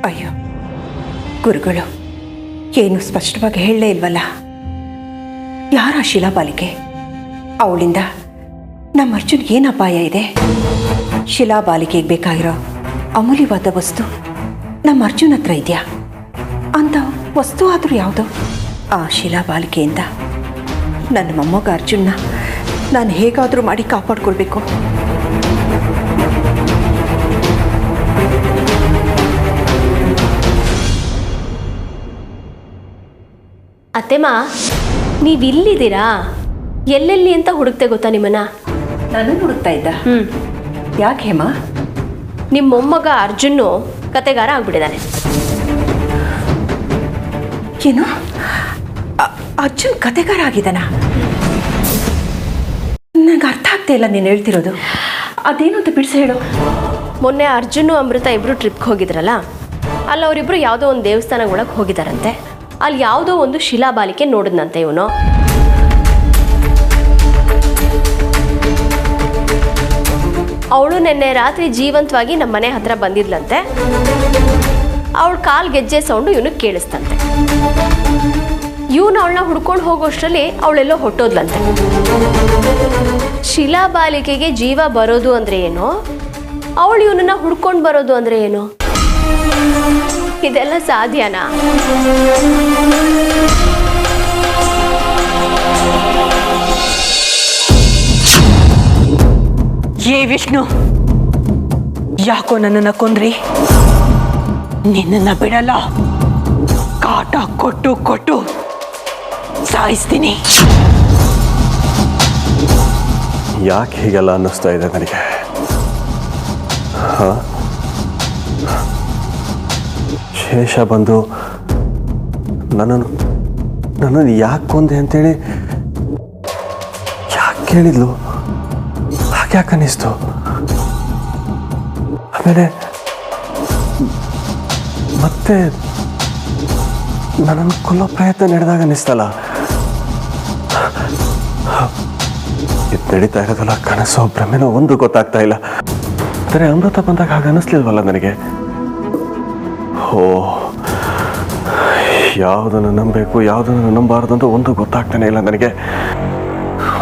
ಅಯ್ಯೋ ಗುರುಗಳು ಏನು ಸ್ಪಷ್ಟವಾಗಿ ಹೇಳಲೇ ಇಲ್ವಲ್ಲ. ಯಾರ ಶಿಲಾಬಾಲಿಕೆ? ಅವಳಿಂದ ನಮ್ಮ ಅರ್ಜುನ್ಗೆ ಏನು ಅಪಾಯ ಇದೆ? ಶಿಲಾಬಾಲಿಕೆಗೆ ಬೇಕಾಗಿರೋ ಅಮೂಲ್ಯವಾದ ವಸ್ತು ನಮ್ಮ ಅರ್ಜುನ್ ಹತ್ರ ಇದೆಯಾ? ಅಂತ ವಸ್ತು ಆದರೂ ಯಾವುದು? ಆ ಶಿಲಾಬಾಲಿಕೆಯಿಂದ ನನ್ನ ಮೊಮ್ಮಗ ಅರ್ಜುನ್ನ ನಾನು ಹೇಗಾದರೂ ಮಾಡಿ ಕಾಪಾಡ್ಕೊಳ್ಬೇಕು. ಅತ್ತೆಮ್ಮ, ನೀವಿಲ್ಲಿದ್ದೀರಾ? ಎಲ್ಲೆಲ್ಲಿ ಅಂತ ಹುಡುಕ್ತೆ ಗೊತ್ತಾ ನಿಮ್ಮನ್ನ? ನಾನು ಹುಡುಕ್ತಾ ಇದ್ದ. ಯಾಕೆ ಹೇಮ? ನಿಮ್ಮ ಮೊಮ್ಮಗ ಅರ್ಜುನ್ನು ಕತೆಗಾರ ಆಗ್ಬಿಟ್ಟಿದ್ದಾನೆ. ಏನು? ಅರ್ಜುನ್ ಕತೆಗಾರ ಆಗಿದ್ದಾನ? ನನಗೆ ಅರ್ಥ ಆಗ್ತಾ ಇಲ್ಲ ನೀನು ಹೇಳ್ತಿರೋದು. ಅದೇನು ಅಂತ ಬಿಡಿಸಿ ಹೇಳು. ಮೊನ್ನೆ ಅರ್ಜುನು ಅಮೃತ ಇಬ್ಬರು ಟ್ರಿಪ್ಗೆ ಹೋಗಿದ್ರಲ್ಲ, ಅಲ್ಲಿ ಅವರಿಬ್ಬರು ಯಾವುದೋ ಒಂದು ದೇವಸ್ಥಾನ ಒಳಗೆ ಹೋಗಿದ್ದಾರಂತೆ. ಅಲ್ಲಿ ಯಾವುದೋ ಒಂದು ಶಿಲಾಬಾಲಿಕೆ ನೋಡಿದ್ನಂತೆ ಇವನು. ಅವಳು ನಿನ್ನೆ ರಾತ್ರಿ ಜೀವಂತವಾಗಿ ನಮ್ಮ ಮನೆ ಹತ್ರ ಬಂದಿದ್ಲಂತೆ. ಅವಳ ಕಾಲು ಗೆಜ್ಜೆ ಸೌಂಡು ಇವನಿಗೆ ಕೇಳಿಸ್ತಂತೆ. ಇವನು ಅವಳನ್ನ ಹುಡ್ಕೊಂಡು ಹೋಗೋಷ್ಟರಲ್ಲಿ ಅವಳೆಲ್ಲೋ ಹೊಟ್ಟೋದ್ಲಂತೆ. ಶಿಲಾಬಾಲಿಕೆಗೆ ಜೀವ ಬರೋದು ಅಂದರೆ ಏನು? ಅವಳು ಇವನನ್ನ ಹುಡ್ಕೊಂಡು ಬರೋದು ಅಂದರೆ ಏನು? ಇದೆಲ್ಲ ಸಾಧ್ಯನಾ? ಏ ವಿಷ್ಣು, ಯಾಕೋ ನನ್ನನ್ನು ಕೊಂದ್ರಿ? ನಿನ್ನನ್ನು ಬಿಡಲ್ಲ. ಕಾಟ ಕೊಟ್ಟು ಕೊಟ್ಟು ಸಾಯಿಸ್ತೀನಿ. ಯಾಕೆ ಹೀಗೆಲ್ಲ ಅನ್ನಿಸ್ತಾ ಇದೆ ನನಗೆ? ಶೇಷ ಬಂದು ನನ್ನನ್ನು ಯಾಕೆ ಕೊಂದೆ ಅಂತೇಳಿ ಯಾಕೆ ಕೇಳಿದ್ಲು? ಹಾಗ್ಯಾಕೆ ಅನ್ನಿಸ್ತು? ಆಮೇಲೆ ಮತ್ತೆ ನನ್ನನ್ನು ಕೊಲ್ಲೋ ಪ್ರಯತ್ನ ನಡೆದಾಗ ಅನ್ನಿಸ್ತಲ್ಲ. ಇದು ನಡೀತಾ ಇರೋದಲ್ಲ ಕನಸೋ ಭ್ರಮೆನೋ ಒಂದು ಗೊತ್ತಾಗ್ತಾ ಇಲ್ಲ. ಆದರೆ ಅಮೃತ ಬಂದಾಗ ಹಾಗೆ ಅನ್ನಿಸ್ಲಿಲ್ವಲ್ಲ ನನಗೆ. ಓ, ಯಾವುದನ್ನು ನಂಬಬೇಕು ಯಾವುದನ್ನು ನಂಬಾರ್ದು ಅಂತ ಒಂದು ಗೊತ್ತಾಗ್ತಾನೆ ಇಲ್ಲ ನನಗೆ.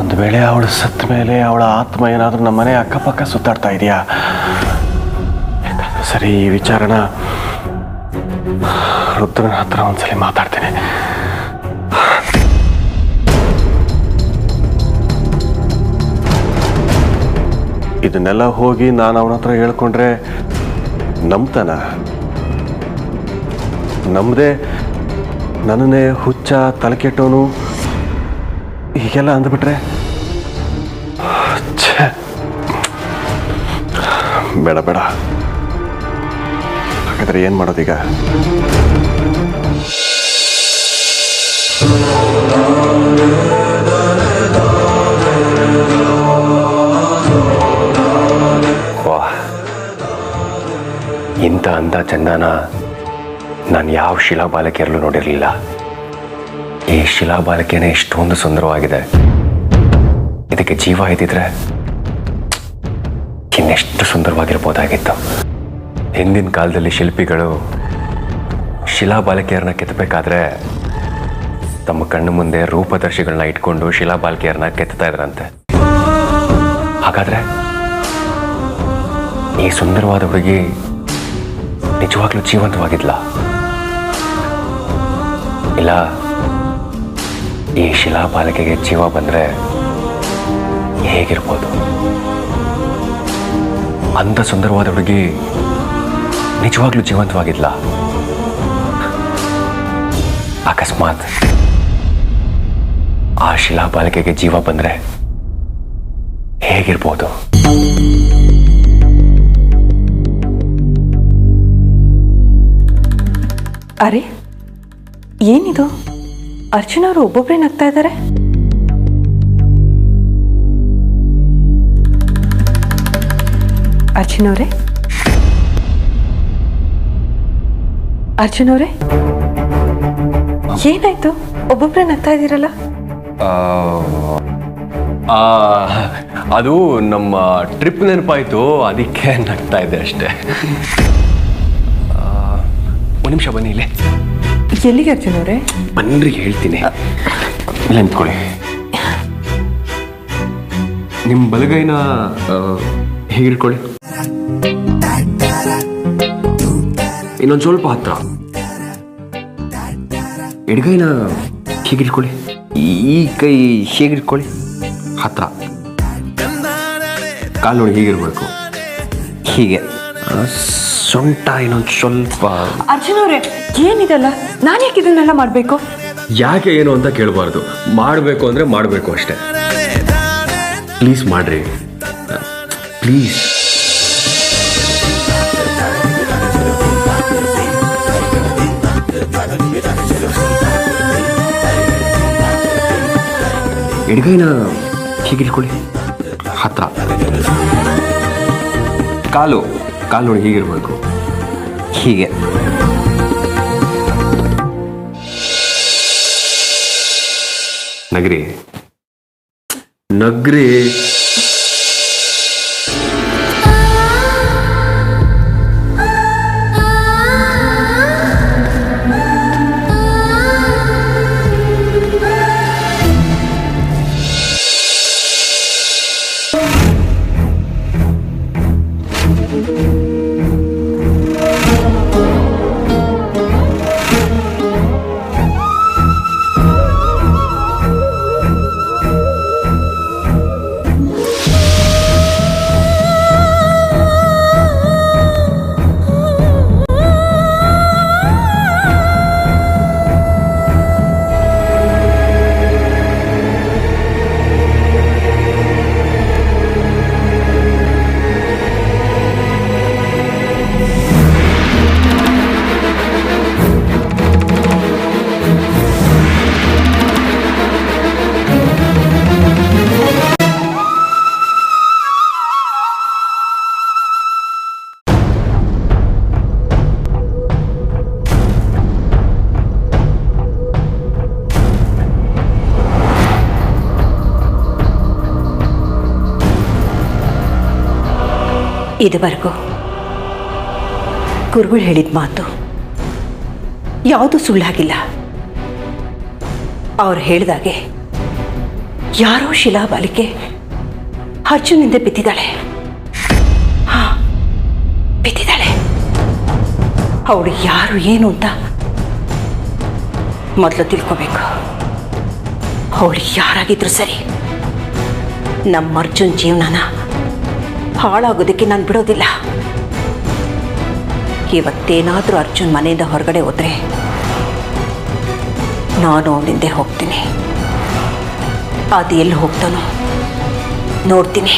ಒಂದು ವೇಳೆ ಅವಳು ಸತ್ತ ಮೇಲೆ ಅವಳ ಆತ್ಮ ಏನಾದರೂ ನಮ್ಮ ಮನೆ ಅಕ್ಕಪಕ್ಕ ಸುತ್ತಾಡ್ತಾ ಇದೆಯಾ? ಸರಿ, ಈ ವಿಚಾರನ ರುದ್ರನ ಹತ್ರ ಒಂದ್ಸಲಿ ಮಾತಾಡ್ತೇನೆ. ಇದನ್ನೆಲ್ಲ ಹೋಗಿ ನಾನು ಅವನ ಹತ್ರ ಹೇಳ್ಕೊಂಡ್ರೆ ನಂಬ್ತಾನ? ನಮ್ಮದೇ ನನ್ನನ್ನೇ ಹುಚ್ಚ, ತಲೆ ಕೆಟ್ಟವನು ಹೀಗೆಲ್ಲ ಅಂದ್ಬಿಟ್ರೆ ಬೇಡ ಬೇಡ. ಹಾಗಾದ್ರೆ ಏನು ಮಾಡೋದೀಗ? ವಾಹ್, ಇಂಥ ಅಂದ ಚಂದನ ನಾನು ಯಾವ ಶಿಲಾಬಾಲಕಿಯರಲ್ಲೂ ನೋಡಿರಲಿಲ್ಲ. ಈ ಶಿಲಾಬಾಲಕಿಯೇ ಇಷ್ಟೊಂದು ಸುಂದರವಾಗಿದೆ. ಇದಕ್ಕೆ ಜೀವ ಇದ್ದಿದ್ರೆ ಇನ್ನೆಷ್ಟು ಸುಂದರವಾಗಿರ್ಬೋದಾಗಿತ್ತು. ಹಿಂದಿನ ಕಾಲದಲ್ಲಿ ಶಿಲ್ಪಿಗಳು ಶಿಲಾಬಾಲಕಿಯರನ್ನ ಕೆತ್ತಬೇಕಾದ್ರೆ ತಮ್ಮ ಕಣ್ಣು ಮುಂದೆ ರೂಪದರ್ಶಿಗಳನ್ನ ಇಟ್ಕೊಂಡು ಶಿಲಾಬಾಲಕಿಯರನ್ನ ಕೆತ್ತಾ ಇದ್ರಂತೆ. ಹಾಗಾದ್ರೆ ಈ ಸುಂದರವಾದ ಹುಡುಗಿ ನಿಜವಾಗ್ಲೂ ಜೀವಂತವಾಗಿದ್ಲ? ಇಲ್ಲ ಈ ಶಿಲಾಬಾಲಿಕೆಗೆ ಜೀವ ಬಂದ್ರೆ ಹೇಗಿರ್ಬೋದು? ಅಂಥ ಸುಂದರವಾದ ಹುಡುಗಿ ನಿಜವಾಗ್ಲೂ ಜೀವಂತವಾಗಿದ್ಲ? ಅಕಸ್ಮಾತ್ ಆ ಶಿಲಾಬಾಲಿಕೆಗೆ ಜೀವ ಬಂದ್ರೆ ಹೇಗಿರ್ಬೋದು? ಅರೆ, ಏನಿದು? ಅರ್ಚನಾ ಅವರು ಒಬ್ಬೊಬ್ಬರೇ ನಗ್ತಾ ಇದ್ದಾರೆ. ಅರ್ಚನವ್ರೆ, ಅರ್ಚನವ್ರೆ, ಏನಾಯ್ತು? ಒಬ್ಬೊಬ್ಬರೇ ನಗ್ತಾ ಇದ್ದೀರಲ್ಲ? ಅದು ನಮ್ಮ ಟ್ರಿಪ್ ನೆನಪಾಯ್ತು, ಅದಕ್ಕೆ ನಗ್ತಾ ಇದೆ ಅಷ್ಟೇ. ಒಂದು ನಿಮಿಷ ಬನ್ನಿ ಇಲ್ಲೇ. ಎಲ್ಲಿಗೆ ಅರ್ಜುನ್ ಅವರೇ? ಬನ್ನಿರಿ ಹೇಳ್ತೀನಿ. ಇಲ್ಲ ನಿಂತ್ಕೊಳ್ಳಿ. ನಿಮ್ಮ ಬಲಗೈನ ಹೀಗಿಟ್ಕೊಳ್ಳಿ. ಇನ್ನೊಂದು ಸ್ವಲ್ಪ ಹತ್ರ. ಎಡಗೈನ ಹೀಗಿಟ್ಕೊಳ್ಳಿ. ಈ ಕೈ ಹೀಗಿಟ್ಕೊಳ್ಳಿ ಹತ್ರ. ಕಾಲು ನೋಡಿ ಹೀಗಿರ್ಬೇಕು. ಹೀಗೆ ಸೊಂಟ ಇನ್ನೊಂದು ಸ್ವಲ್ಪ. ಅರ್ಜುನ್ ಅವರೇ, ಏನಿದಲ್ಲ? ನಾನು ಯಾಕೆ ಇದನ್ನೆಲ್ಲ ಮಾಡಬೇಕು? ಯಾಕೆ ಏನು ಅಂತ ಕೇಳಬಾರ್ದು. ಮಾಡಬೇಕು ಅಂದರೆ ಮಾಡಬೇಕು ಅಷ್ಟೇ. ಪ್ಲೀಸ್ ಮಾಡ್ರಿ, ಪ್ಲೀಸ್. ಎಡಗೈನ ಹೀಗಿಟ್ಕೊಳ್ಳಿ ಹತ್ರ. ಕಾಲು ನೋಡಿ ಹೀಗಿರ್ಬೇಕು. ಹೀಗೆ ನಗ್ರಿ ನಗ್ರಿ. ಇದುವರೆಗೂ ಗುರುಗಳು ಹೇಳಿದ ಮಾತು ಯಾವುದೂ ಸುಳ್ಳಾಗಿಲ್ಲ. ಅವ್ರು ಹೇಳಿದಾಗೆ ಯಾರೋ ಶಿಲಾಬಾಲಿಕೆ ಅರ್ಜುನಿಂದ ಬಿದ್ದಿದ್ದಾಳೆ. ಬಿದ್ದಿದ್ದಾಳೆ. ಅವಳು ಯಾರು ಏನು ಅಂತ ಮೊದಲು ತಿಳ್ಕೋಬೇಕು. ಅವಳು ಯಾರಾಗಿದ್ರು ಸರಿ, ನಮ್ಮ ಅರ್ಜುನ್ ಜೀವನನ ಹಾಳಾಗೋದಕ್ಕೆ ನಾನು ಬಿಡೋದಿಲ್ಲ. ಇವತ್ತೇನಾದರೂ ಅರ್ಜುನ್ ಮನೆಯಿಂದ ಹೊರಗಡೆ ಹೋದರೆ ನಾನು ಅವನಿಂದೆ ಹೋಗ್ತೀನಿ. ಅದು ಎಲ್ಲಿ ಹೋಗ್ತಾನೋ ನೋಡ್ತೀನಿ.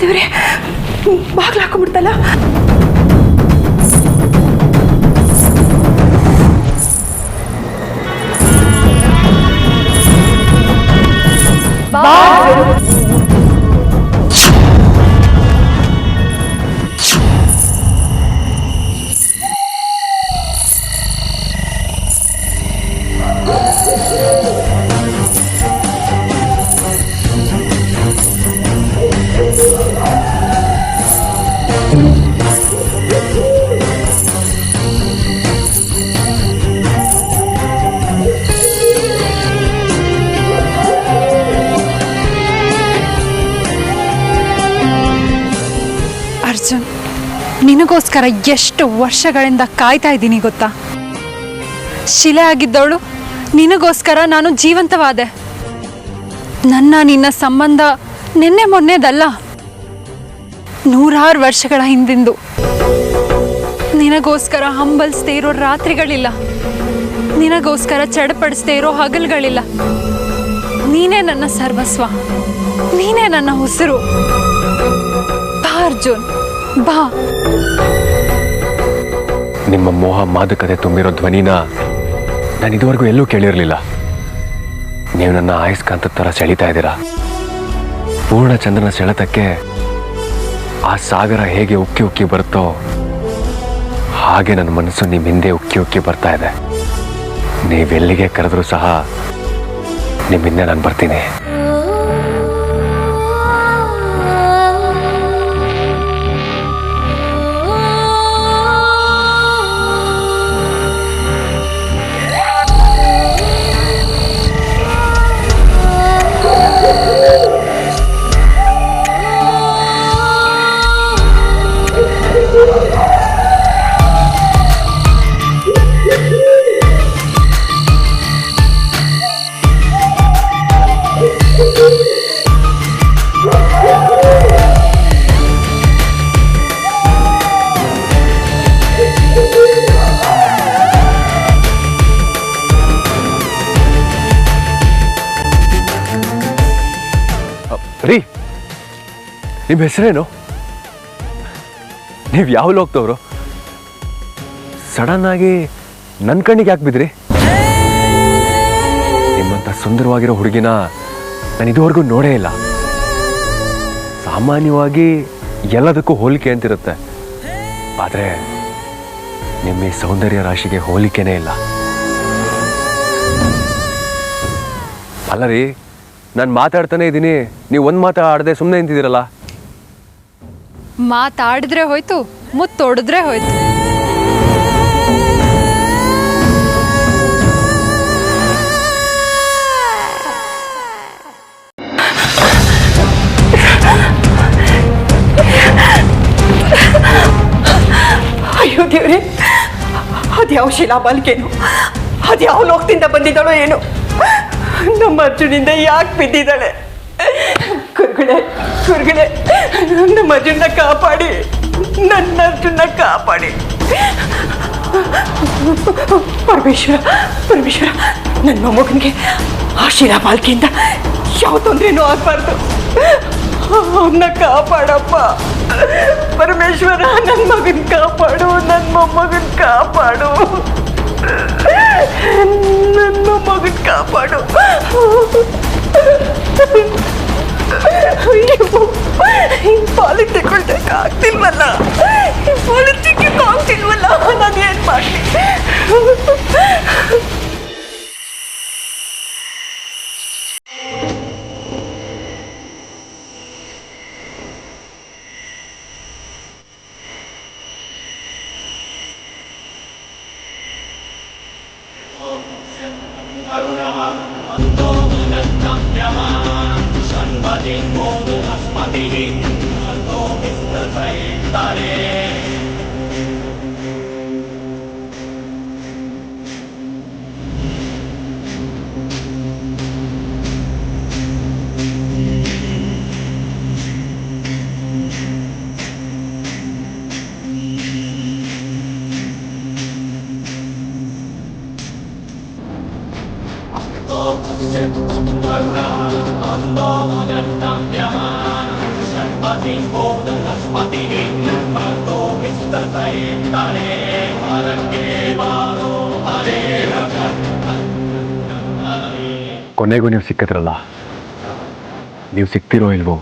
ದೇವ್ರೆ, ಬಾಗ್ಲು ಹಾಕೊಂಡ್ಬಿಡ್ತಲ್ಲ. ಅರ್ಜುನ್, ನಿನಗೋಸ್ಕರ ಎಷ್ಟು ವರ್ಷಗಳಿಂದ ಕಾಯ್ತಾ ಇದ್ದೀನಿ ಗೊತ್ತಾ? ಶಿಲೆ ಆಗಿದ್ದವಳು ನಿನಗೋಸ್ಕರ ನಾನು ಜೀವಂತವಾದೆ. ನಿನ್ನ ಸಂಬಂಧ ನಿನ್ನೆ ಮೊನ್ನೆದಲ್ಲ, 100 ವರ್ಷಗಳ ಹಿಂದಿಂದು. ನಿನಗೋಸ್ಕರ ಹಂಬಲಿಸದೇ ಇರೋ ರಾತ್ರಿಗಳಿಲ್ಲ, ನಿನಗೋಸ್ಕರ ಚಡಪಡಿಸದೇ ಇರೋ ಹಗಲುಗಳಿಲ್ಲ. ನೀನೇ ನನ್ನ ಸರ್ವಸ್ವ, ನೀನೇ ನನ್ನ ಉಸಿರು. ಬಾ ಅರ್ಜುನ್, ಬಾ. ನಿಮ್ಮ ಮೋಹ ಮಾದಕತೆ ತುಂಬಿರೋ ಧ್ವನಿನ ನಾನು ಇದುವರೆಗೂ ಎಲ್ಲೂ ಕೇಳಿರಲಿಲ್ಲ. ನೀವು ನನ್ನ ಆಯಸ್ಕಾಂತದ ಥರ ಸೆಳೀತಾ ಇದ್ದೀರಾ. ಪೂರ್ಣ ಚಂದ್ರನ ಸೆಳೆತಕ್ಕೆ ಆ ಸಾಗರ ಹೇಗೆ ಉಕ್ಕಿ ಉಕ್ಕಿ ಬರುತ್ತೋ ಹಾಗೆ ನನ್ನ ಮನಸ್ಸು ನಿಮ್ಮ ಹಿಂದೆ ಉಕ್ಕಿ ಉಕ್ಕಿ ಬರ್ತಾ ಇದೆ. ನೀವೆಲ್ಲಿಗೆ ಕರೆದ್ರೂ ಸಹ ನಿಮ್ಮ ಹಿಂದೆ ನಾನು ಬರ್ತೀನಿ. ರೀ, ನಿಮ್ಮ ಹೆಸರೇನು? ನೀವು ಯಾವ ಲೋಕದವರು? ಸಡನ್ ಆಗಿ ನನ್ನ ಕಣ್ಣಿಗೆ ಯಾಕೆ ಬಿದ್ರಿ? ನಿಮ್ಮಂಥ ಸುಂದರವಾಗಿರೋ ಹುಡುಗಿನ ನಾನು ಇದುವರೆಗೂ ನೋಡೇ ಇಲ್ಲ. ಸಾಮಾನ್ಯವಾಗಿ ಎಲ್ಲದಕ್ಕೂ ಹೋಲಿಕೆ ಅಂತಿರುತ್ತೆ, ಆದರೆ ನಿಮ್ಮ ಈ ಸೌಂದರ್ಯ ರಾಶಿಗೆ ಹೋಲಿಕೆನೇ ಇಲ್ಲ. ಅಲ್ಲ ರೀ, ನಾನು ಮಾತಾಡ್ತಾನೆ ಇದ್ದೀನಿ, ನೀವು ಒಂದು ಮಾತಾಡದೆ ಸುಮ್ಮನೆ ನಿಂತಿದ್ದೀರಲ್ಲ. ಮಾತಾಡಿದ್ರೆ ಹೋಯ್ತು, ಮುತ್ತೊಡಿದ್ರೆ ಹೋಯ್ತು. ಅಯ್ಯೋ ದೇವ್ರೆ, ಅದ್ಯಾವ ಶಿಲಾಬಾಲಿಕೆನೋ, ಅದ್ಯಾವ ಲೋಕದಿಂದ ಬಂದಿದ್ದಾಳೋ ಏನೋ, ನಮ್ಮ ಅರ್ಜುನಿಂದ ಯಾಕೆ ಬಿದ್ದಿದ್ದಾಳೆ? ಗುರುಗಳೇ, ನಮ್ಮ ಅರ್ಜುನ ಕಾಪಾಡಿ, ನನ್ನ ಅರ್ಜುನ ಕಾಪಾಡಿ. ಪರಮೇಶ್ವರ, ನನ್ನ ಮೊಮ್ಮಗನಿಗೆ ಆ ಶಿಲಾಬಾಲಿಕೆಯಿಂದ ಯಾವ ತೊಂದರೆನೂ ಆಗಬಾರ್ದು. ಅವನ್ನ ಕಾಪಾಡಪ್ಪ ಪರಮೇಶ್ವರ. ನನ್ನ ಮಗನ ಕಾಪಾಡು, ನನ್ನ ಮೊಮ್ಮಗನ ಕಾಪಾಡು, ನನ್ನ ಮಗನ ಕಾಪಾಡು. ಪಾಲಿಗೆ ತಗೊಳ್ತಕ್ಕೆ ಆಗ್ತಿಲ್ವಲ್ಲ, ಪಾಲಿಗೆ ಆಗ್ತಿಲ್ವಲ್ಲ, ನಾನು ಏನು ಮಾಡಲಿ? Ando, ಕೊನೆಗೂ ನೀವು ಸಿಕ್ಕಿದ್ರಲ್ಲ, ನೀವು ಸಿಗ್ತಿರೋ ಇಲ್ವೋ,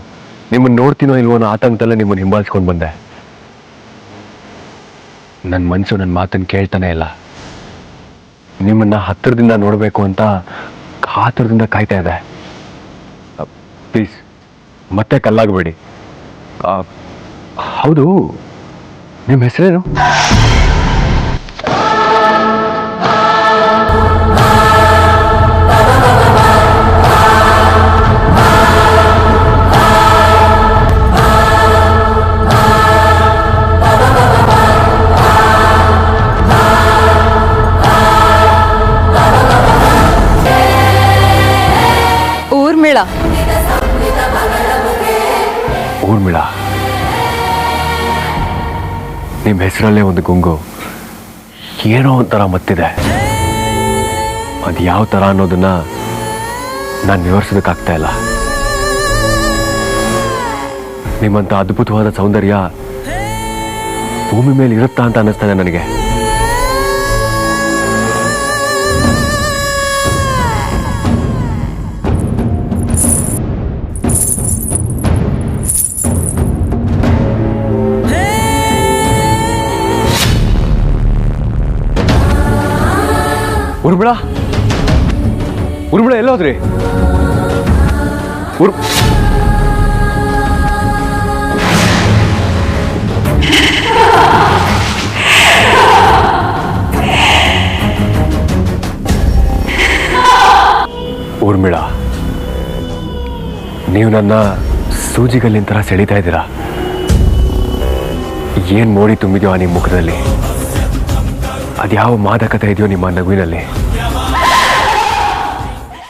ನಿಮ್ಮನ್ನು ನೋಡ್ತೀನೋ ಇಲ್ವೋ ಅನ್ನೋ ಆತಂಕದಲ್ಲೇ ನಿಮ್ಮನ್ನು ಹಿಂಬಾಲಿಸ್ಕೊಂಡು ಬಂದೆ. ನನ್ನ ಮನಸ್ಸು ನನ್ನ ಮಾತನ್ನು ಕೇಳ್ತಾನೆ ಇಲ್ಲ. ನಿಮ್ಮನ್ನ ಹತ್ತಿರದಿಂದ ನೋಡಬೇಕು ಅಂತ ಕಾತರದಿಂದ ಕಾಯ್ತಾ ಇದೆ. ಪ್ಲೀಸ್ ಮತ್ತೆ ಕಲ್ಲಾಗಬೇಡಿ. ಹೌದು, ನಿಮ್ಮ ಹೆಸರೇನು? ಊರ್ಮಿಳ. ಊರ್ಮಿಳ, ನಿಮ್ಮ ಹೆಸರಲ್ಲೇ ಒಂದು ಗುಂಗು ಏನೋ ಒಂಥರ ಮತ್ತಿದೆ. ಅದು ಯಾವ ಥರ ಅನ್ನೋದನ್ನ ನಾನು ವಿವರಿಸೋದಕ್ಕಾಗ್ತಾ ಇಲ್ಲ. ನಿಮ್ಮಂಥ ಅದ್ಭುತವಾದ ಸೌಂದರ್ಯ ಭೂಮಿ ಮೇಲೆ ಇರುತ್ತಾ ಅಂತ ಅನ್ನಿಸ್ತಾನೆ ನನಗೆ. ಊರ್ಮಿಳ, ಊರ್ಮಿಳ ಎಲ್ಲೋದ್ರಿ? ಊರ್ಮಿಳ, ನೀವು ನನ್ನ ಸೂಜಿಗಲ್ಲಿನ ಥರ ಸೆಳೀತಾ ಇದ್ದೀರಾ. ಏನು ಮೋಡಿ ತುಂಬಿದೆಯೋ ನಿಮ್ಮ ಮುಖದಲ್ಲಿ, ಅದ್ಯಾವ ಮಾದಕತೆ ಇದೆಯೋ ನಿಮ್ಮ ನಗುವಿನಲ್ಲಿ.